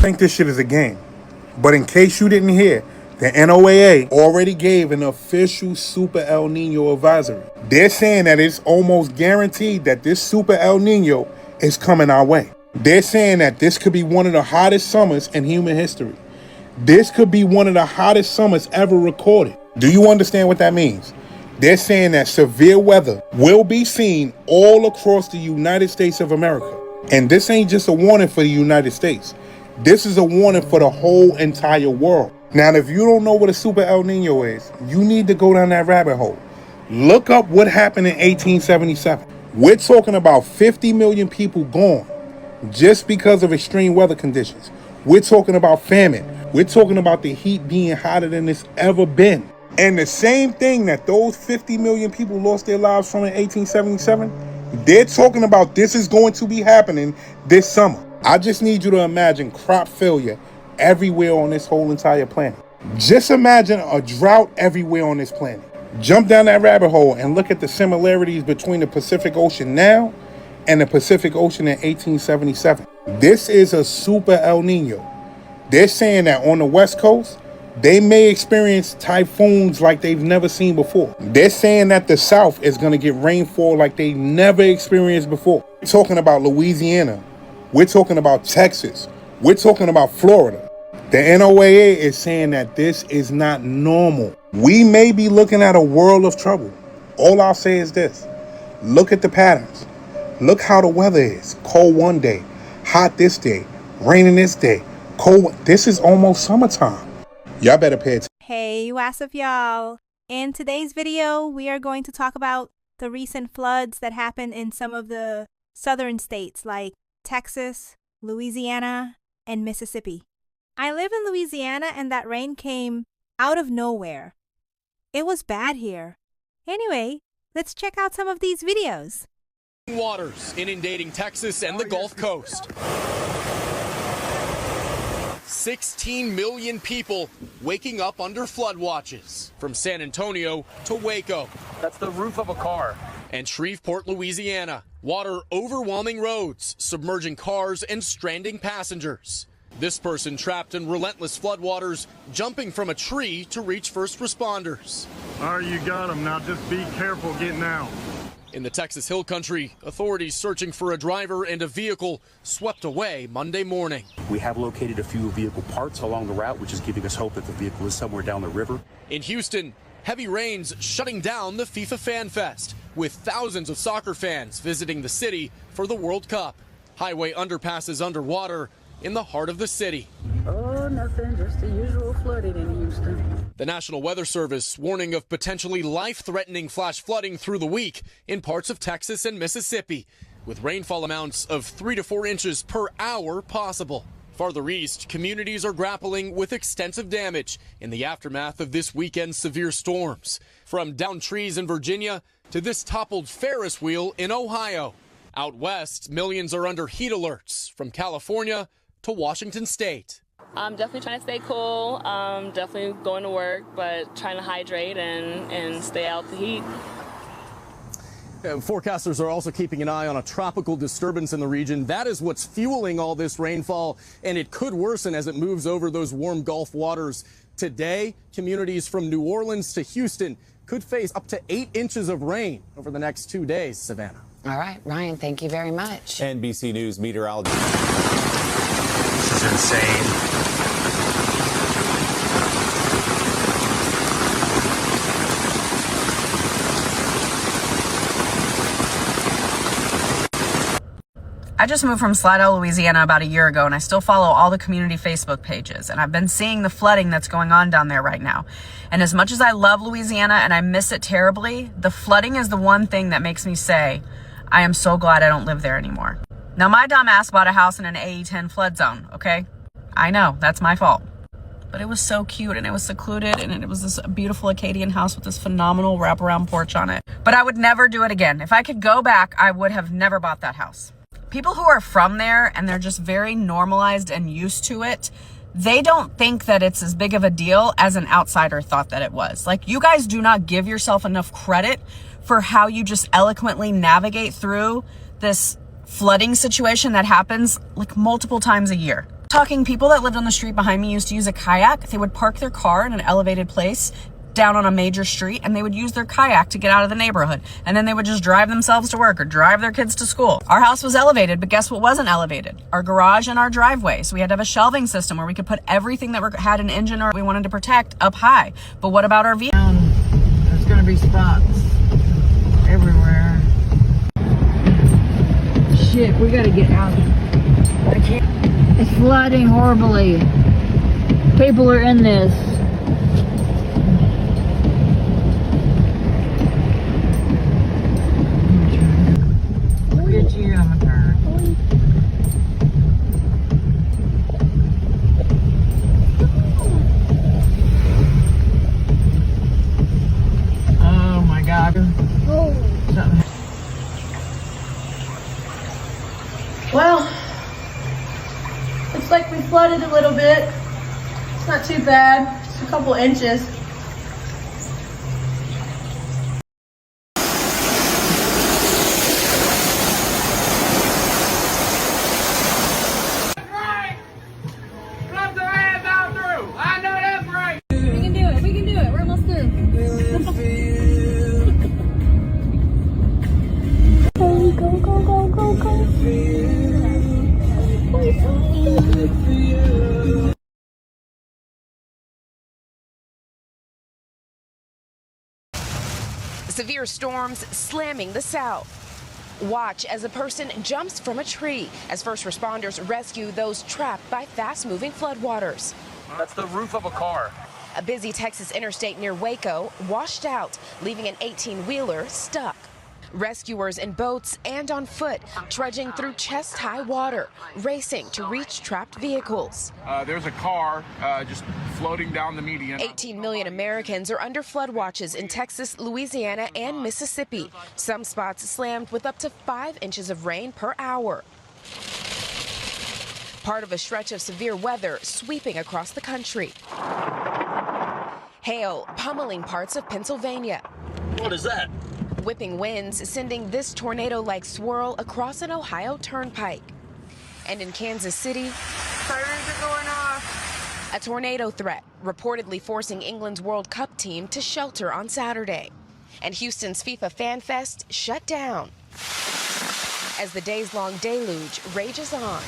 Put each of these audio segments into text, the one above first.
think this shit is a game. But in case you didn't hear, the NOAA already gave an official Super El Nino advisory. They're saying that it's almost guaranteed that this Super El Nino is coming our way. They're saying that this could be one of the hottest summers in human history. This could be one of the hottest summers ever recorded. Do you understand what that means? They're saying that severe weather will be seen all across the United States of America. And this ain't just a warning for the United States. This is a warning for the whole entire world. Now, if you don't know what a Super El Nino is, you need to go down that rabbit hole. Look up what happened in 1877. We're talking about 50 million people gone just because of extreme weather conditions. We're talking about famine. We're talking about the heat being hotter than it's ever been. And the same thing that those 50 million people lost their lives from in 1877, they're talking about this is going to be happening this summer. I just need you to imagine crop failure everywhere on this whole entire planet. Just imagine a drought everywhere on this planet. Jump down that rabbit hole and look at the similarities between the Pacific Ocean now and the Pacific Ocean in 1877. This is a Super El Nino. They're saying that on the West Coast, they may experience typhoons like they've never seen before. They're saying that the South is going to get rainfall like they never experienced before. We're talking about Louisiana. We're talking about Texas. We're talking about Florida. The NOAA is saying that this is not normal. We may be looking at a world of trouble. All I'll say is this. Look at the patterns. Look how the weather is. Cold one day, hot this day, raining this day, cold. This is almost summertime. Y'all better pay attention. Hey, what's up, y'all? In today's video, we are going to talk about the recent floods that happened in some of the southern states like Texas, Louisiana, and Mississippi. I live in Louisiana and that rain came out of nowhere. It was bad here. Anyway, let's check out some of these videos. Waters inundating Texas and the Gulf Coast. 16 million people waking up under flood watches from San Antonio to Waco. That's the roof of a car. And Shreveport, Louisiana. Water overwhelming roads, submerging cars and stranding passengers. This person trapped in relentless floodwaters, jumping from a tree to reach first responders. All right, you got them. Now just be careful getting out. In the Texas Hill Country, authorities searching for a driver and a vehicle swept away Monday morning. We have located a few vehicle parts along the route, which is giving us hope that the vehicle is somewhere down the river. In Houston, heavy rains shutting down the FIFA Fan Fest, with thousands of soccer fans visiting the city for the World Cup. Highway underpasses underwater in the heart of the city. Oh, nothing, just the usual flooding in Houston. The National Weather Service warning of potentially life-threatening flash flooding through the week in parts of Texas and Mississippi, with rainfall amounts of 3 to 4 inches per hour possible. Farther east, communities are grappling with extensive damage in the aftermath of this weekend's severe storms. From downed trees in Virginia to this toppled Ferris wheel in Ohio. Out west, millions are under heat alerts from California to Washington State. I'm definitely trying to stay cool, definitely going to work, but trying to hydrate and stay out the heat. Forecasters are also keeping an eye on a tropical disturbance in the region. That is what's fueling all this rainfall, and it could worsen as it moves over those warm Gulf waters. Today, communities from New Orleans to Houston could face up to 8 inches of rain over the next 2 days. Savannah. All right, Ryan, thank you very much. NBC News meteorologist. This is insane. I just moved from Slidell, Louisiana about a year ago, and I still follow all the community Facebook pages. And I've been seeing the flooding that's going on down there right now. And as much as I love Louisiana and I miss it terribly, the flooding is the one thing that makes me say, I am so glad I don't live there anymore. Now, my dumb ass bought a house in an AE10 flood zone, okay? I know, that's my fault. But it was so cute and it was secluded and it was this beautiful Acadian house with this phenomenal wraparound porch on it. But I would never do it again. If I could go back, I would have never bought that house. People who are from there and they're just very normalized and used to it, they don't think that it's as big of a deal as an outsider thought that it was. Like, you guys do not give yourself enough credit for how you just eloquently navigate through this flooding situation that happens like multiple times a year. Talking people that lived on the street behind me used to use a kayak. They would park their car in an elevated place down on a major street, and they would use their kayak to get out of the neighborhood. And then they would just drive themselves to work or drive their kids to school. Our house was elevated, but guess what wasn't elevated? Our garage and our driveway. So we had to have a shelving system where we could put everything that had an engine or we wanted to protect up high. But what about our vehicle? There's gonna be spots everywhere. Shit, we gotta get out. I can't. It's flooding horribly. People are in this. Get you on the turn. Oh my God. Something. Well, looks like we flooded a little bit. It's not too bad, just a couple inches. Severe storms slamming the South. Watch as a person jumps from a tree as first responders rescue those trapped by fast-moving floodwaters. That's the roof of a car. A busy Texas interstate near Waco washed out, leaving an 18-wheeler stuck. Rescuers in boats and on foot trudging through chest-high water, racing to reach trapped vehicles. There's a car just floating down the median. 18 million Americans are under flood watches in Texas, Louisiana, and Mississippi. Some spots slammed with up to 5 inches of rain per hour. Part of a stretch of severe weather sweeping across the country. Hail pummeling parts of Pennsylvania. What is that? Whipping winds sending this tornado-like swirl across an Ohio turnpike. And in Kansas City, Sirens are going off. a tornado threat reportedly forcing England's World Cup team to shelter on Saturday. And Houston's FIFA Fan Fest shut down as the days-long deluge rages on.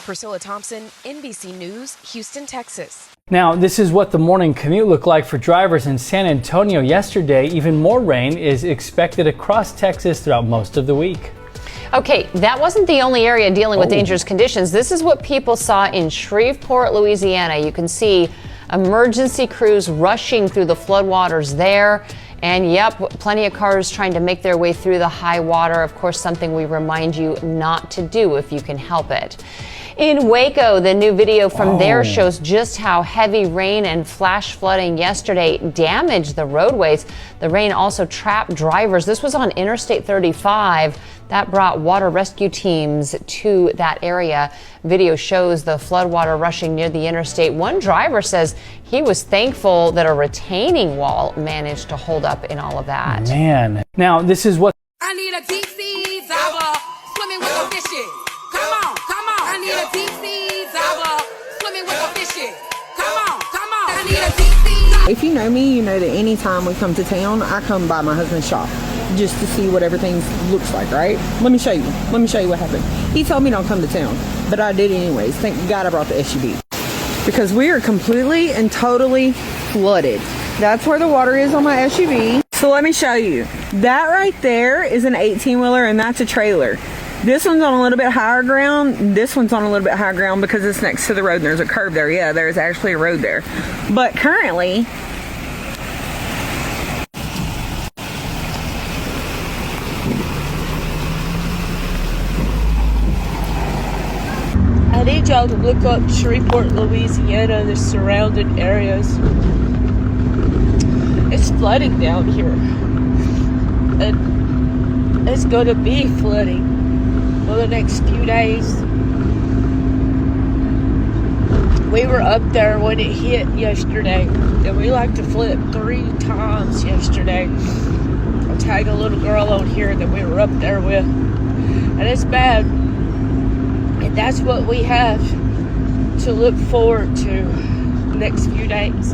Priscilla Thompson, NBC News, Houston, Texas. Now, this is what the morning commute looked like for drivers in San Antonio yesterday. Even more rain is expected across Texas throughout most of the week. Okay, that wasn't the only area dealing with dangerous conditions. This is what people saw in Shreveport, Louisiana. You can see emergency crews rushing through the floodwaters there. And yep, plenty of cars trying to make their way through the high water. Of course, something we remind you not to do if you can help it. In Waco, the new video from there shows just how heavy rain and flash flooding yesterday damaged the roadways. The rain also trapped drivers. This was on Interstate 35. That brought water rescue teams to that area. Video shows the floodwater rushing near the interstate. One driver says he was thankful that a retaining wall managed to hold up in all of that. Man. Now, this is what... I need a deep sea diver swimming with a fishy. Come on, come on. I need a deep sea diver swimming with a fishy. Come on, come on. I need a deep sea diver. If you know me, you know that anytime we come to town, I come by my husband's shop just to see what everything looks like, right? Let me show you. Let me show you what happened. He told me don't come to town, but I did anyways. Thank God I brought the SUV. Because we are completely and totally flooded. That's where the water is on my SUV. So let me show you. That right there is an 18-wheeler and that's a trailer. This one's on a little bit higher ground. This one's on a little bit higher ground because it's next to the road and there's a curb there. Yeah, there's actually a road there. But currently, I need y'all to look up Shreveport, Louisiana, and the surrounding areas. It's flooding down here. And it's going to be flooding for the next few days. We were up there when it hit yesterday, and we like to flip 3 times yesterday. I'll tag a little girl on here that we were up there with. And it's bad. And that's what we have. to look forward to the next few days.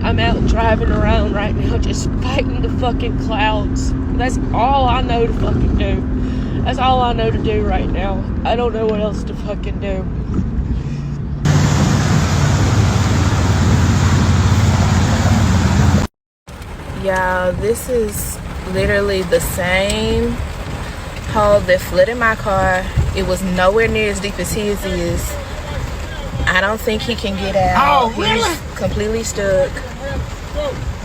I'm out driving around right now just fighting the fucking clouds. That's all I know to fucking do. That's all I know to do right now. I don't know what else to fucking do. Y'all, this is literally the same hole that flooded my car. It was nowhere near as deep as his is. I don't think he can get out. Oh, really? He's completely stuck.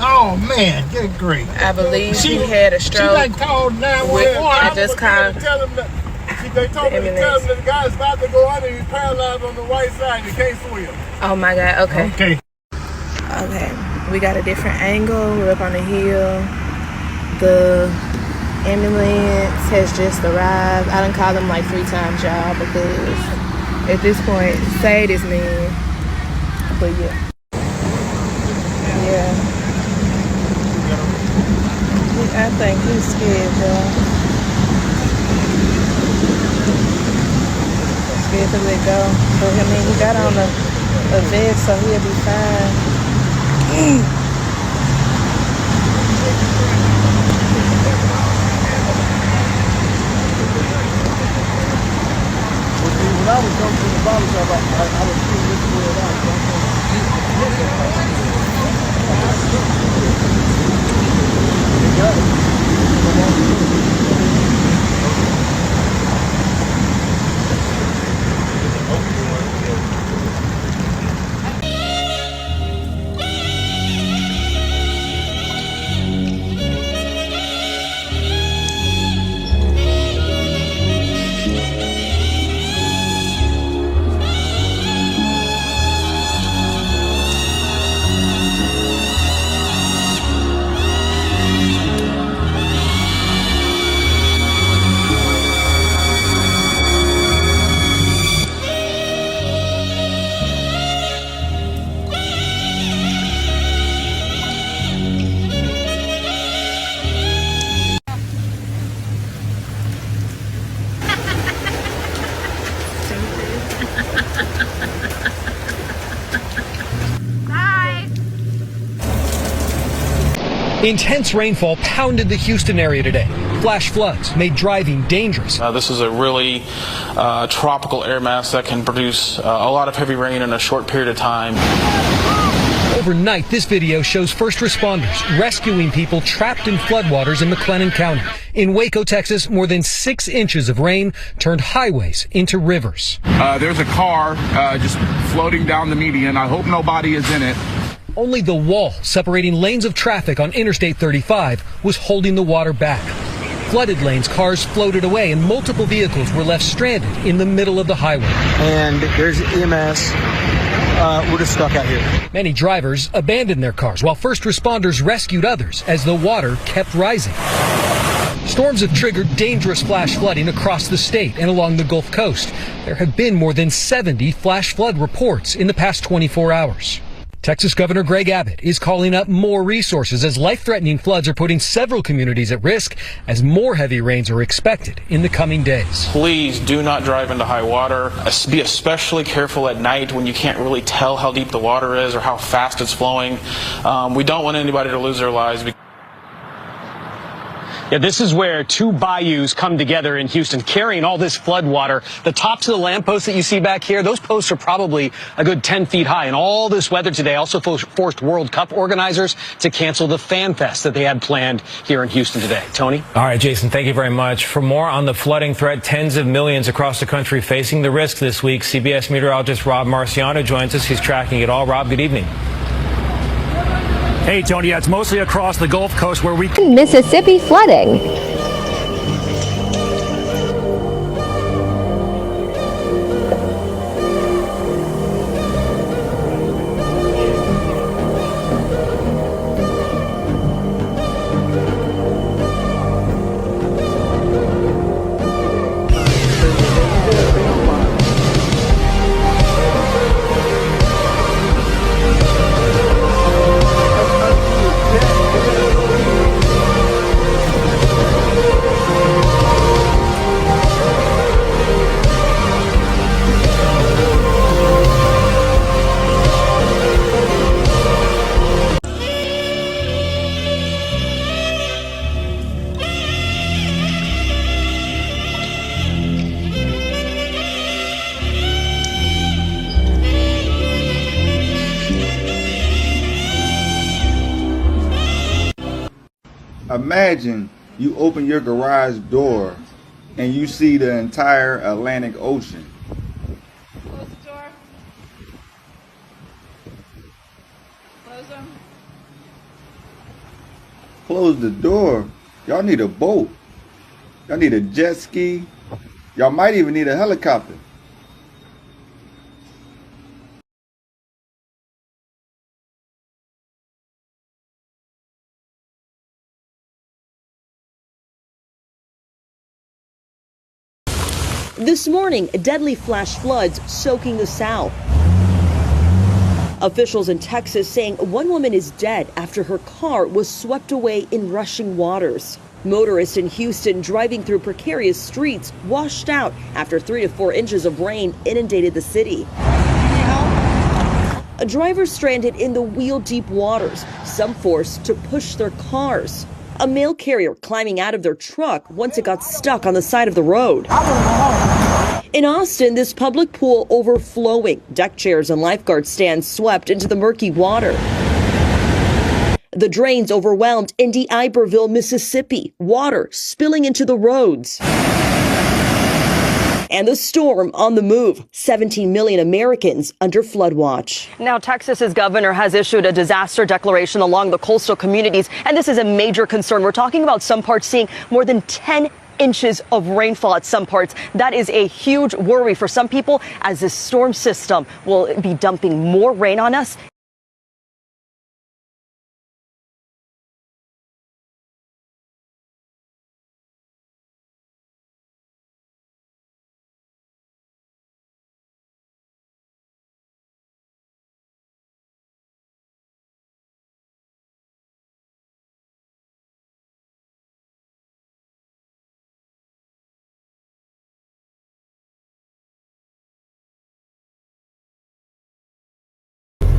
Oh man, good grief. I believe he had a stroke. She like called 911. I just called. They told me to tell him that the guy's about to go under. He's paralyzed on the right side. He can't swim. Oh my God. Okay. Okay. Okay. We got a different angle. We're up on the hill. The ambulance has just arrived. I done called them like 3 times, y'all, because at this point, say this man. But yeah. Yeah. I think he's scared, y'all. Scared to let go. But I mean, he got on a vest, so he'll be fine. When I was going to the barber shop, I was seeing this word out. Intense rainfall pounded the Houston area today. Flash floods made driving dangerous. This is a really tropical air mass that can produce a lot of heavy rain in a short period of time. Overnight, this video shows first responders rescuing people trapped in floodwaters in McLennan County. In Waco, Texas, more than 6 inches of rain turned highways into rivers. There's a car just floating down the median. I hope nobody is in it. Only the wall separating lanes of traffic on Interstate 35 was holding the water back. Flooded lanes, cars floated away, and multiple vehicles were left stranded in the middle of the highway. And there's EMS. We're just stuck out here. Many drivers abandoned their cars while first responders rescued others as the water kept rising. Storms have triggered dangerous flash flooding across the state and along the Gulf Coast. There have been more than 70 flash flood reports in the past 24 hours. Texas Governor Greg Abbott is calling up more resources as life-threatening floods are putting several communities at risk as more heavy rains are expected in the coming days. Please do not drive into high water. Be especially careful at night when you can't really tell how deep the water is or how fast it's flowing. We don't want anybody to lose their lives. Yeah, this is where 2 bayous come together in Houston, carrying all this flood water. The tops of the lampposts that you see back here, those posts are probably a good 10 feet high. And all this weather today also forced World Cup organizers to cancel the Fan Fest that they had planned here in Houston today. Tony? All right, Jason, thank you very much. For more on the flooding threat, tens of millions across the country facing the risk this week, CBS meteorologist Rob Marciano joins us. He's tracking it all. Rob, good evening. Hey, Tony, it's mostly across the Gulf Coast where we... Mississippi flooding. Imagine you open your garage door and you see the entire Atlantic Ocean. Close the door. Close them. Close the door. Y'all need a boat. Y'all need a jet ski. Y'all might even need a helicopter. This morning, deadly flash floods soaking the South. Officials in Texas saying one woman is dead after her car was swept away in rushing waters. Motorists in Houston driving through precarious streets washed out after 3 to 4 inches of rain inundated the city. Drivers stranded in the wheel-deep waters, some forced to push their cars. A mail carrier climbing out of their truck once it got stuck on the side of the road. In Austin, this public pool overflowing. Deck chairs and lifeguard stands swept into the murky water. The drains overwhelmed Indy Iberville, Mississippi. Water spilling into the roads. And the storm on the move. 17 million Americans under flood watch. Now, Texas's governor has issued a disaster declaration along the coastal communities, and this is a major concern. We're talking about some parts seeing more than 10 inches of rainfall at some parts. That is a huge worry for some people, as this storm system will be dumping more rain on us.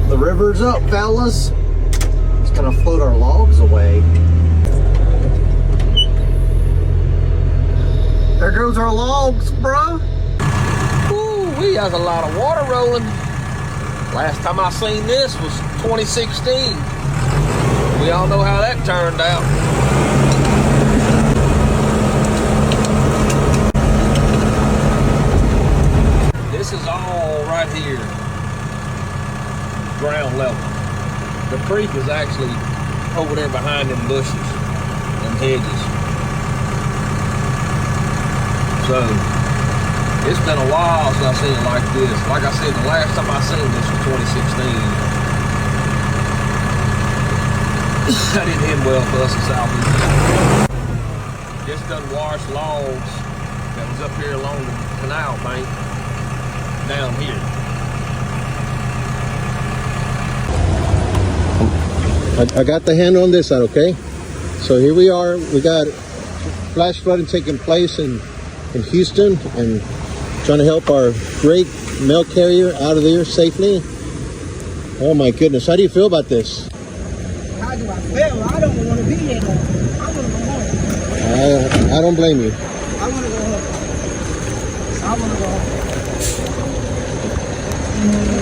The river's up, fellas. It's gonna float our logs away. There goes our logs, bruh. Ooh, we has a lot of water rolling. Last time I seen this was 2016. We all know how that turned out. This is all right here. Ground level. The creek is actually over there behind them bushes and hedges. So it's been a while since I've seen it like this. Like I said, the last time I seen this was 2016. That didn't end well for us in Southeast. Just done washed logs that was up here along the canal bank down here. I got the handle on this side, okay? So here we are. We got flash flooding taking place in Houston and trying to help our great mail carrier out of there safely. Oh my goodness, how do you feel about this? How do I feel? I don't want to be here. I want to go home. I don't blame you. I want to go home. I want to go home.